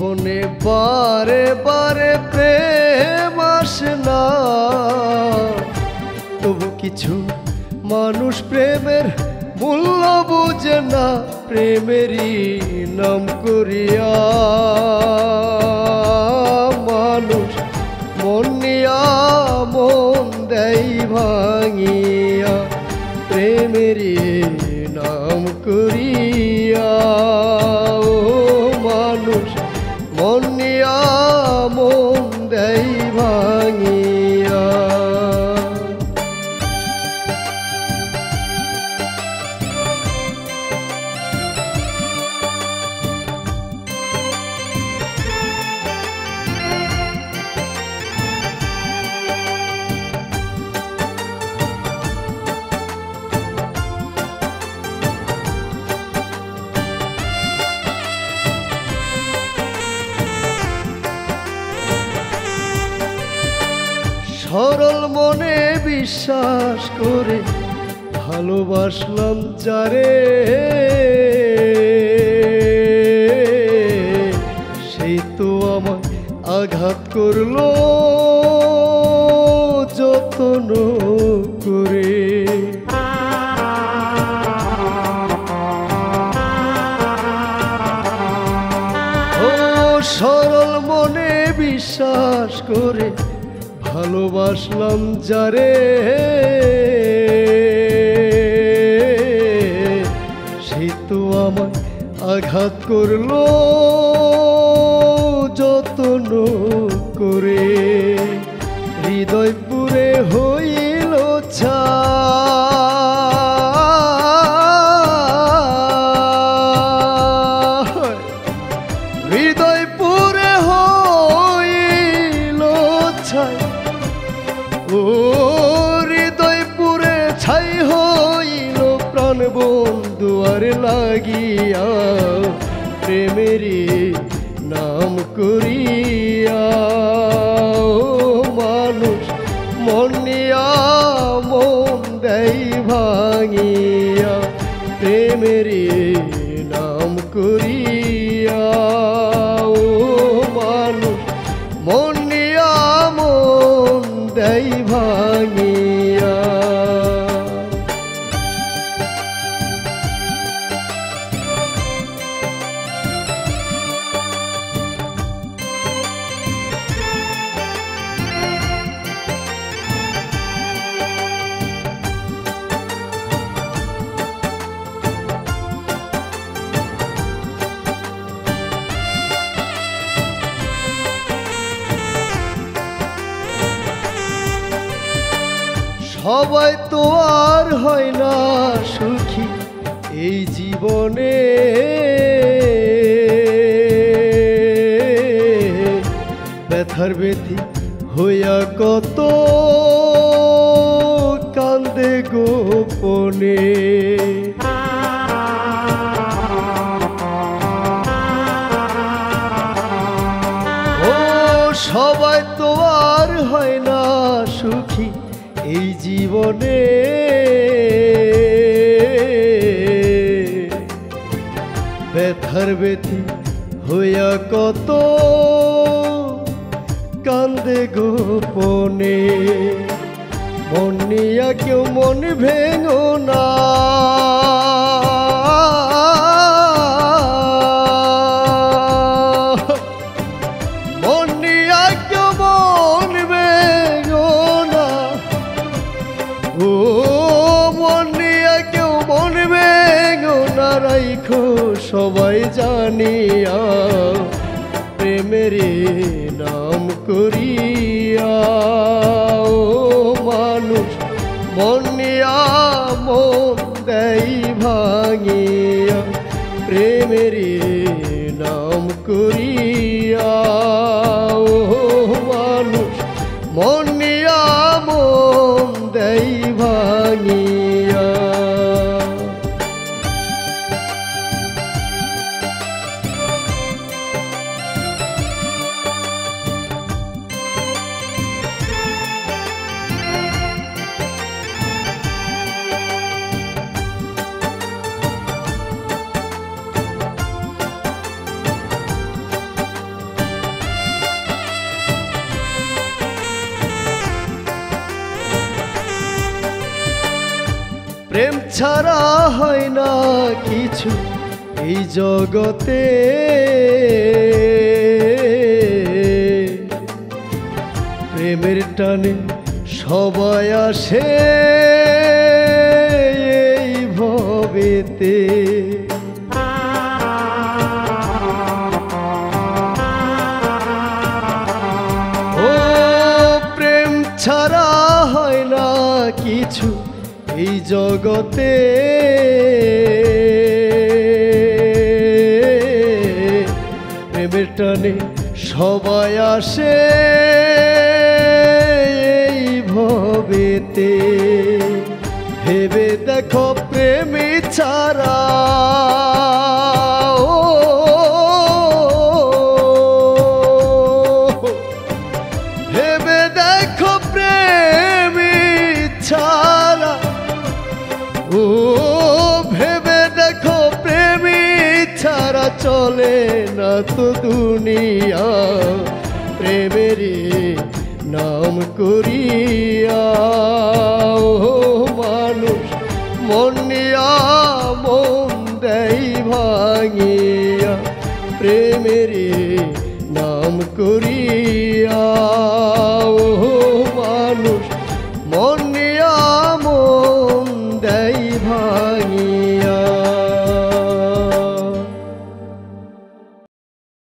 জীবনে বারে বারে প্রেম আসে না, তবু কিছু মানুষ প্রেমের মূল্য বুঝে না, প্রেমেরই নাম করিয়া মানুষ মন নিয়া মন দেয় ভাঙিয়া, প্রেমেরই নাম করিয়া ও মানুষ মন নিয়া মন দেয় ভাঙিয়া। সরল মনে বিশ্বাস করে ভালোবাসলাম যারে, সেই তো আমায় আঘাত করলো যত্ন করে। ও সরল মনে বিশ্বাস করে ভালোবাসলাম যারে, সে তো আমায় আঘাত করলো যত্ন করে। হৃদয় পুরে হইল ছাই, হৃদয় পুরে হইল ছাই, ও হৃদয় পুরে ছাই হইল প্রাণ বন্ধু আর লাগিয়া, প্রেমেরই নাম করিয়া ও মানুষ মন নিয়া মন দেয় ভাঙিয়া, প্রেমেরই নাম করিয়া ও মানুষ মন নিয়া মন দেয় ভাঙিয়া। সবাই তো আর হয় না সুখী এই জীবনে, ব্যথার ব্যথি হইয়া কত কান্দে গোপনে। ও সবাই তো আর হয় না সুখী এই জীবনে, ব্যথার ব্যথি হইয়া কত কান্দে গোপনে। মন নিয়া কেউ মন ভেঙো না, মন নিয়া কেউ মন ভেঙো না, ও মন নিয়া কেউ মন ভেঙো না, রাইখো সবাই জানিয়া, প্রেমেরই নাম করিয়া ও মানুষ মন নিয়া মন দেয় ভাঙিয়া, প্রেমেরই নাম করিয়া ও মানুষ মন নিয়া মন দেয় ভাঙিয়া। ছাড়া হয় না কিছু এই জগতে, প্রেমের টানে সবাই আসে এই ভবেতে। ও প্রেম ছাড়া হয় না কিছু এই জগতে, প্রেমের টানে সবাই আসে এই ভবেতে। ভেবে দেখো প্রেম ছাড়া ভেবে দেখো প্রেম ছাড়া, ও ভেবে দেখো প্রেম ছাড়া চলে না তো দুনিয়া। প্রেমেরই নাম করিয়া ও মানুষ মন নিয়া মন দেয় ভাঙিয়া। প্রেমেরই নাম করিয়া ও মানুষ মন নিয়া মন দেয় ভাঙিয়া।